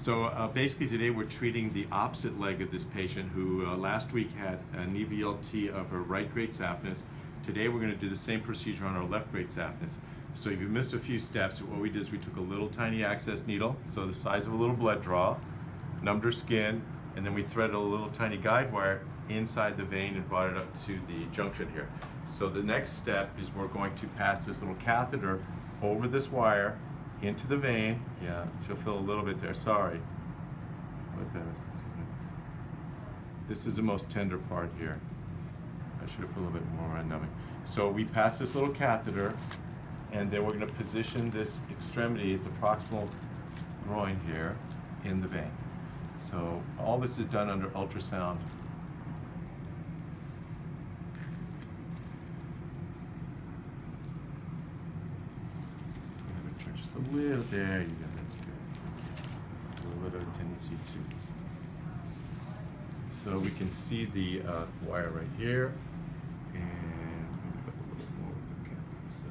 So basically today we're treating the opposite leg of this patient who last week had an EVLT of her right great saphenous. Today we're going to do the same procedure on our left great saphenous. So if you missed a few steps, what we did is we took a little tiny access needle, so the size of a little blood draw, numbed her skin, and then we threaded a little tiny guide wire inside the vein and brought it up to the junction here. So the next step is we're going to pass this little catheter over this wire into the vein. Yeah, she'll feel a little bit there, sorry. This is the most tender part here. I should have put a little bit more on numbing. So we pass this little catheter, and then we're going to position this extremity at the proximal groin here in the vein. So all this is done under ultrasound. Just a little, there you go, that's good. A little bit of a tendency to. So we can see the wire right here, and maybe up a little more with the catheter. So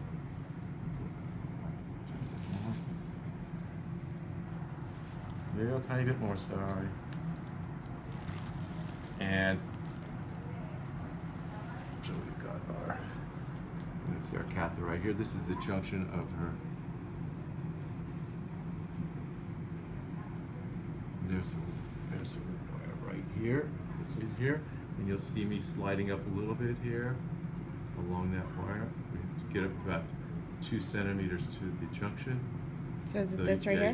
maybe a tiny bit more, sorry. And so we've got our, you can see our catheter right here. This is the junction of her. There's a wire right here. It's in here, and you'll see me sliding up a little bit here along that wire. We have to get up about 2 centimeters to the junction. So is it this right here?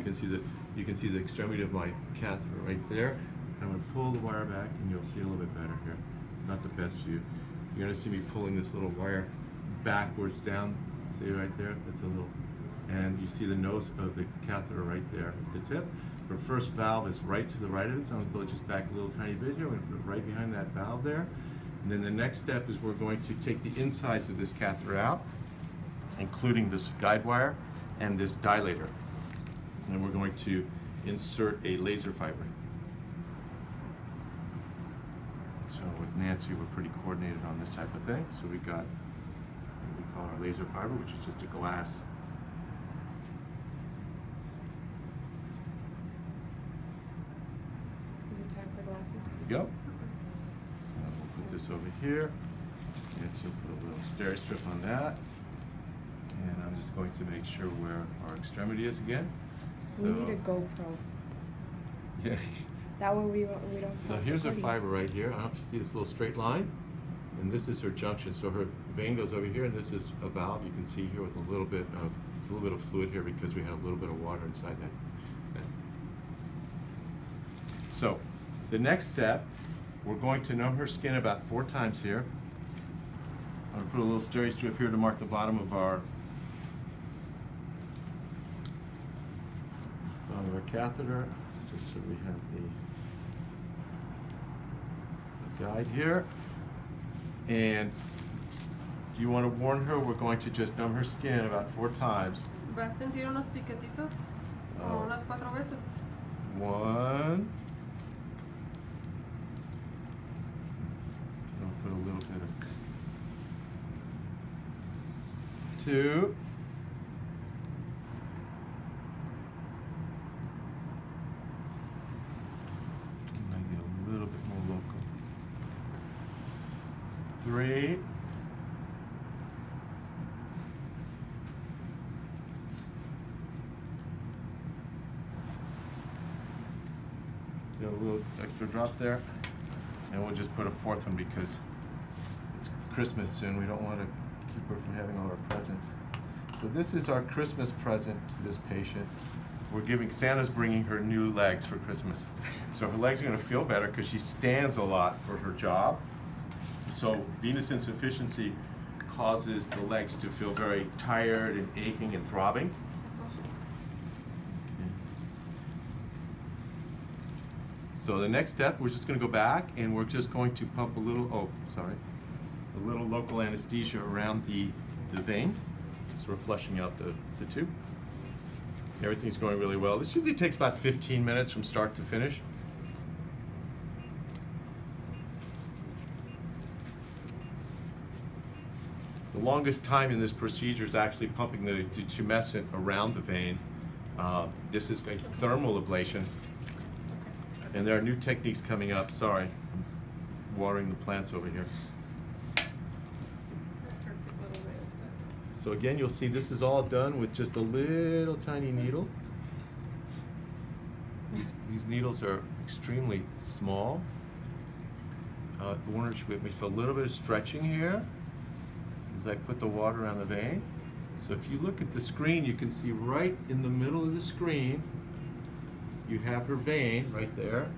You can see the extremity of my catheter right there. I'm going to pull the wire back, and you'll see a little bit better here. It's not the best view. You're going to see me pulling this little wire backwards down. See right there? That's a little, and you see the nose of the catheter right there at the tip. Her first valve is right to the right of it, so I'm going to pull it just back a little tiny bit here. We're going to put it right behind that valve there. And then the next step is we're going to take the insides of this catheter out, including this guide wire and this dilator. And then we're going to insert a laser fiber. So with Nancy, we're pretty coordinated on this type of thing. So we got what we call our laser fiber, which is just a glass. Is it time for glasses? There we go. So we'll put this over here. Nancy will put a little steri strip on that. And I'm just going to make sure where our extremity is again. We need a GoPro. Yeah. That way we don't. So here's her fiber right here. I don't know if you see this little straight line. And this is her junction. So her vein goes over here, and this is a valve. You can see here with a little bit of fluid here because we had a little bit of water inside that. So the next step, we're going to numb her skin about 4 times here. I'm going to put a little steri strip here to mark the bottom of our catheter, just so we have the guide here. And do you want to warn her? We're going to just numb her skin about 4 times. ¿Va a sentir unos piquetitos? Como unas 4 veces. 1. I'll put a little bit of 2. A little bit more local. 3. Do a little extra drop there, and we'll just put a 4th one because it's Christmas soon. We don't want to keep her from having all our presents. So this is our Christmas present to this patient. Santa's bringing her new legs for Christmas. So her legs are going to feel better because she stands a lot for her job. So venous insufficiency causes the legs to feel very tired and aching and throbbing. Okay. So the next step, we're just going to go back and we're just going to pump a little local anesthesia around the vein. So we're flushing out the tube. Everything's going really well. This usually takes about 15 minutes from start to finish. The longest time in this procedure is actually pumping the tumescent around the vein. This is a thermal ablation And there are new techniques coming up. Sorry, I'm watering the plants over here. So again, you'll see this is all done with just a little tiny needle. These needles are extremely small. Warner, we feel a little bit of stretching here as I put the water on the vein. So if you look at the screen, you can see right in the middle of the screen, you have her vein right there,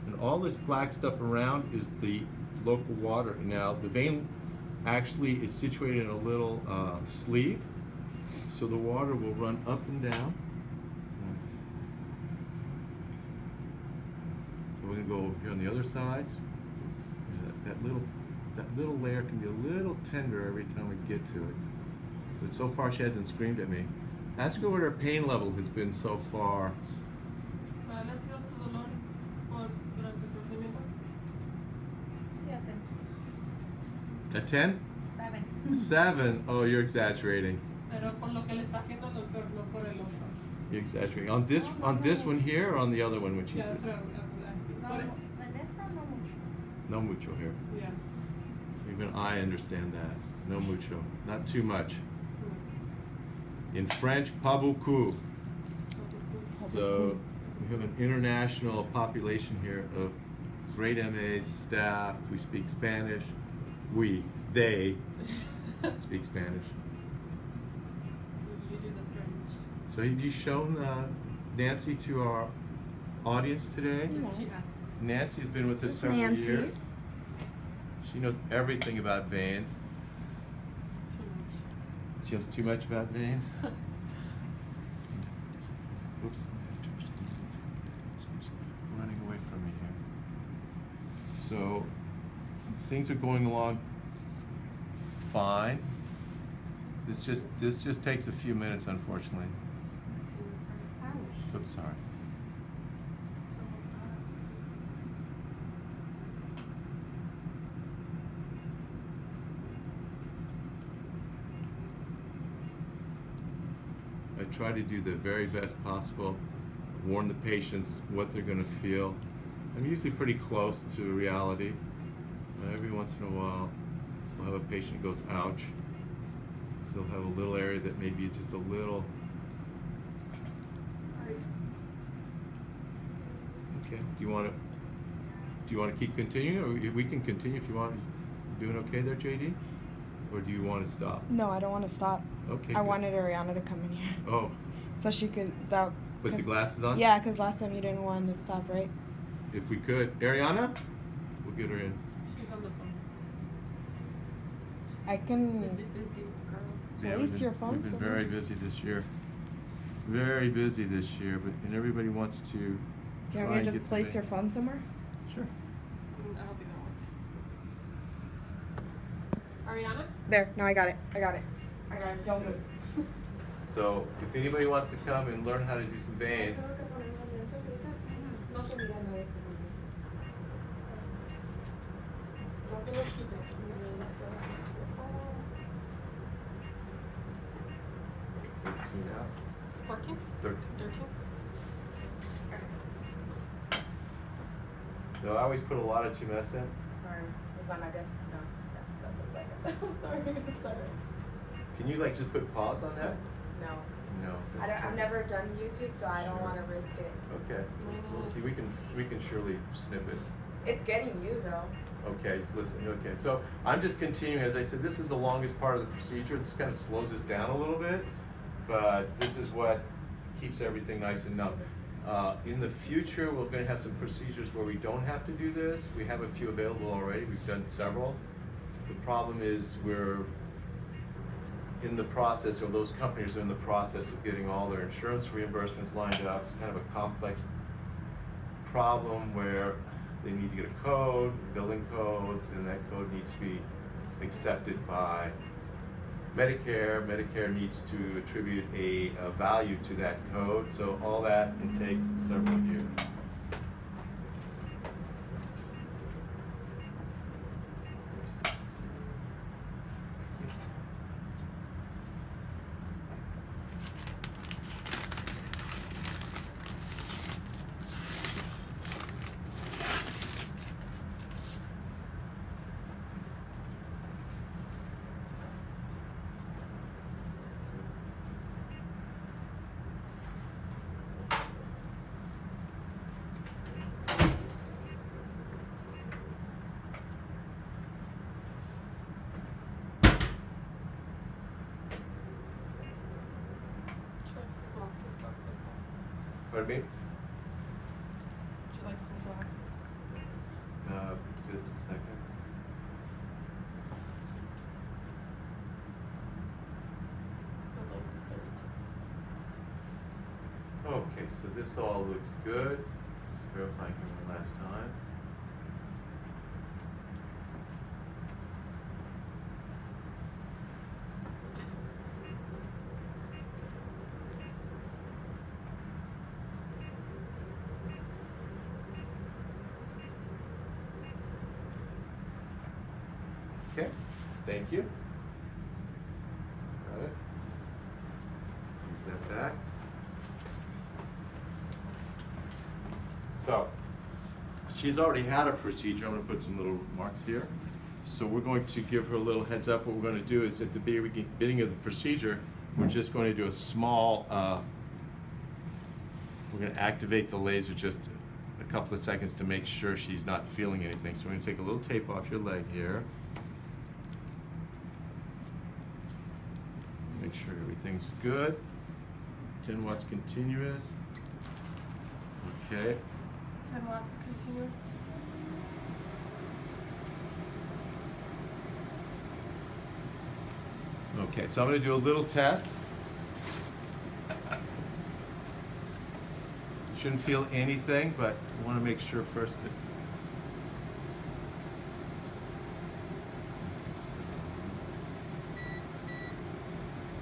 and all this black stuff around is the local water. Now, the vein actually is situated in a little sleeve, so the water will run up and down. So we're gonna go over here on the other side. That little layer can be a little tender every time we get to it. But so far she hasn't screamed at me. Ask her what her pain level has been so far. ¿Cuál ha sido su dolor durante el procedimiento? 7. A 10? 7. 7? Oh, you're exaggerating. Pero por lo que le está haciendo el doctor, no por el otro. You're exaggerating. On this one here or on the other one when she Yeah, says? that's what I'm asking. No, Por el- en esta no mucho. No mucho here. Yeah. Even I understand that. No mucho. Not too much. In French, pas beaucoup. So we have an international population here of great MAs, staff. We speak Spanish. They speak Spanish. You do the French. So have you shown Nancy to our audience today? Yes, she has. Nancy's been with us This is several Nancy. years. She knows everything about veins. Too much. She knows too much about veins. Oops. She's running away from me here. So things are going along fine. This just takes a few minutes, unfortunately. Oops, sorry. I try to do the very best possible, warn the patients what they're going to feel. I'm usually pretty close to reality. So every once in a while, I'll have a patient who goes, ouch. So they'll have a little area that may be just a little. Okay. Do you want to keep continuing, or we can continue if you want? You doing okay there, JD? Or do you want to stop? No, I don't want to stop. Okay. I good. wanted Ariana to come in here. Oh, So she could put the glasses on? Yeah, because last time you didn't want to stop, right? If we could. Ariana? We'll get her in. She's on the phone. I can. Busy girl. Yeah, Place your phone we've been somewhere. very busy this year. Very busy this year, and everybody wants to Do you try want me and to get just the place vein. your phone somewhere? Sure. I don't think that works. Ariana? There. No, I got it. I got it. Don't move. So, if anybody wants to come and learn how to do some veins, out. 14? 13. 13? So I always put a lot of tumescent. Sorry. Is that not good? No. That looks like it. I'm sorry. I'm sorry. Can you like just put pause on that? No. No. I that's don't, I've too- never done YouTube, so I don't Sure. want to risk it. Okay. We'll see. We can surely snip it. It's getting you though. Okay, just listen. Okay, so I'm just continuing. As I said, this is the longest part of the procedure. This kind of slows us down a little bit, but this is what keeps everything nice and numb. In the future, we're going to have some procedures where we don't have to do this. We have a few available already. We've done several. The problem is we're in the process, or those companies are in the process of getting all their insurance reimbursements lined up. It's kind of a complex problem where they need to get a code, a billing code, and that code needs to be accepted by Medicare. Medicare needs to attribute a value to that code, so all that can take several years. beam? Would you like some glasses? Just a second. The load is 32. Okay, so this all looks good. Just verifying here one last time. Okay, thank you. Got it. Move that back. So, she's already had a procedure. I'm going to put some little marks here. So we're going to give her a little heads up. What we're going to do is at the beginning of the procedure, we're just going to do a small, we're going to activate the laser just a couple of seconds to make sure she's not feeling anything. So we're going to take a little tape off your leg here. Make sure everything's good. 10 watts continuous. Okay. 10 watts continuous. Okay, so I'm going to do a little test. Shouldn't feel anything, but I want to make sure first that.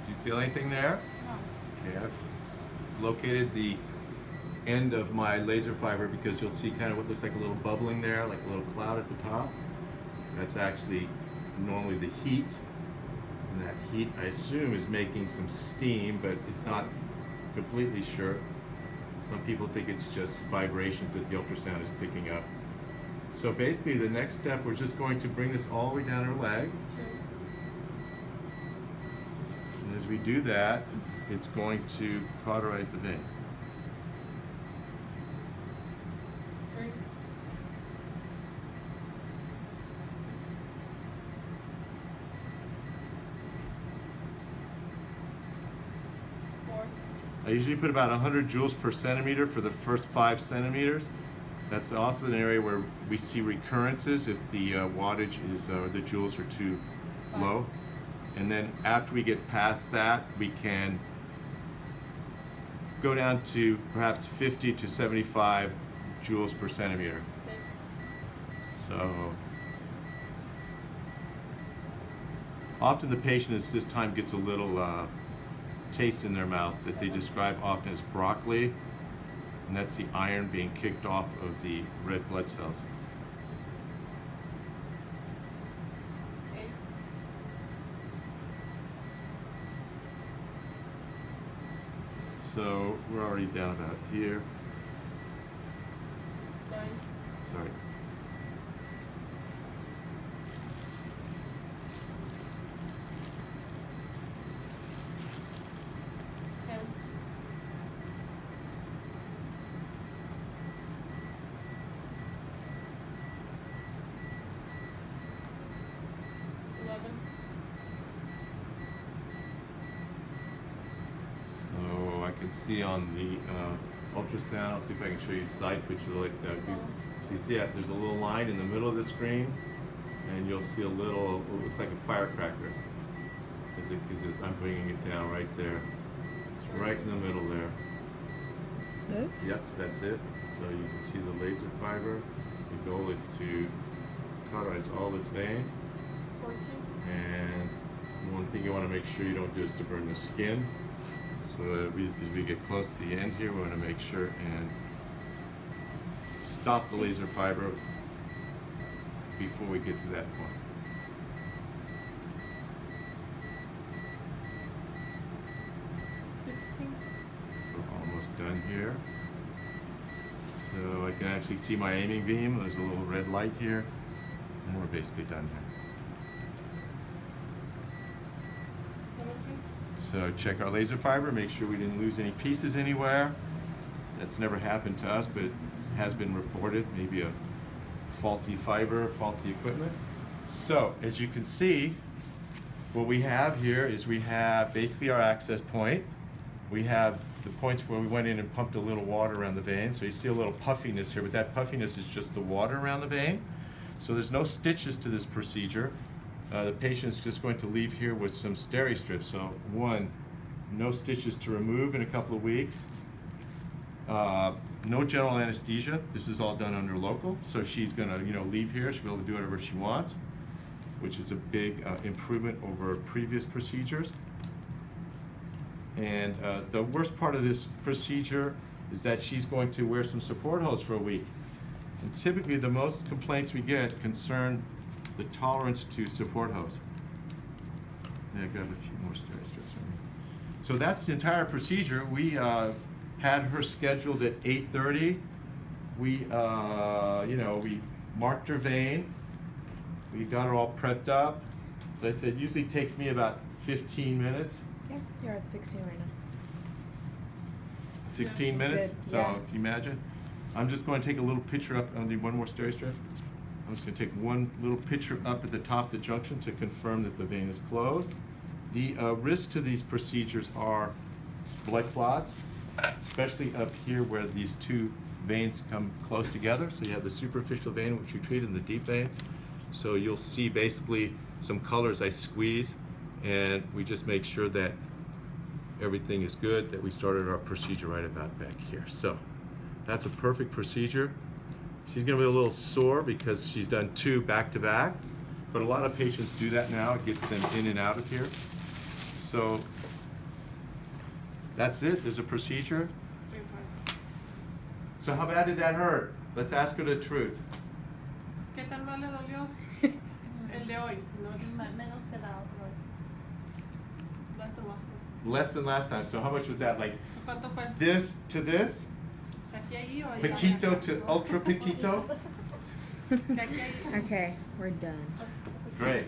Do you feel anything there? No. Okay, I've located the end of my laser fiber because you'll see kind of what looks like a little bubbling there, like a little cloud at the top. That's actually normally the heat. And that heat, I assume, is making some steam, but it's not completely sure. Some people think it's just vibrations that the ultrasound is picking up. So basically, the next step, we're just going to bring this all the way down her leg. Two. And as we do that, it's going to cauterize the vein. 3. 4. I usually put about 100 joules per centimeter for the first 5 centimeters. That's often an area where we see recurrences if the wattage is, the joules are too low. And then after we get past that, we can go down to perhaps 50 to 75 joules per centimeter. 6. So often the patient at this time gets a little taste in their mouth that they describe often as broccoli, and that's the iron being kicked off of the red blood cells. 8. So we're already down about here. 9. Sorry. So I can see on the ultrasound, I'll see if I can show you side picture like that. So you see that there's a little line in the middle of the screen, and you'll see a little, it looks like a firecracker. Because I'm bringing it down right there. It's right in the middle there. This? Yes, that's it. So you can see the laser fiber. The goal is to cauterize all this vein. 14. And one thing you want to make sure you don't do is to burn the skin. So as we get close to the end here, we want to make sure and stop the laser fiber before we get to that point. 16. We're almost done here. So I can actually see my aiming beam. There's a little red light here, and we're basically done here. 17. So check our laser fiber, make sure we didn't lose any pieces anywhere. That's never happened to us, but it has been reported, maybe a faulty fiber, faulty equipment. So as you can see, what we have here is we have basically our access point, We have the points where we went in and pumped a little water around the vein. So you see a little puffiness here, but that puffiness is just the water around the vein. So there's no stitches to this procedure. The patient is just going to leave here with some steri strips. So one, no stitches to remove in a couple of weeks. No general anesthesia. This is all done under local. So she's gonna, leave here. She'll be able to do whatever she wants, which is a big improvement over previous procedures. And the worst part of this procedure is that she's going to wear some support hose for a week. And typically the most complaints we get concern the tolerance to support hose. Yeah, grab a few more steri strips for me. So that's the entire procedure. We had her scheduled at 8:30. We, we marked her vein. We got her all prepped up. As I said, usually takes me about 15 minutes. Yeah, you're at 16 right now. 16 minutes, Good, so yeah. if you imagine. I'm just going to take a little picture up. I'll need one more steri strip. I'm just going to take one little picture up at the top of the junction to confirm that the vein is closed. The risk to these procedures are blood clots, especially up here where these two veins come close together. So you have the superficial vein, which we treat, and the deep vein. So you'll see basically some colors I squeeze, and we just make sure that everything is good, that we started our procedure right about back here. So that's a perfect procedure. She's gonna be a little sore because she's done two back to back, but a lot of patients do that now. It gets them in and out of here. So that's it, there's a procedure. Very fine. So how bad did that hurt? Let's ask her the truth. ¿Qué tan mal le dolió el de hoy? No, Menos que la otra vez. less than last one. Less than last time, so how much was that? Like So, ¿cuánto fue? this to this? ¿De aquí a ahí o allá? Paquito to ultra Paquito? ¿De aquí a ahí? Okay, we're done. Great.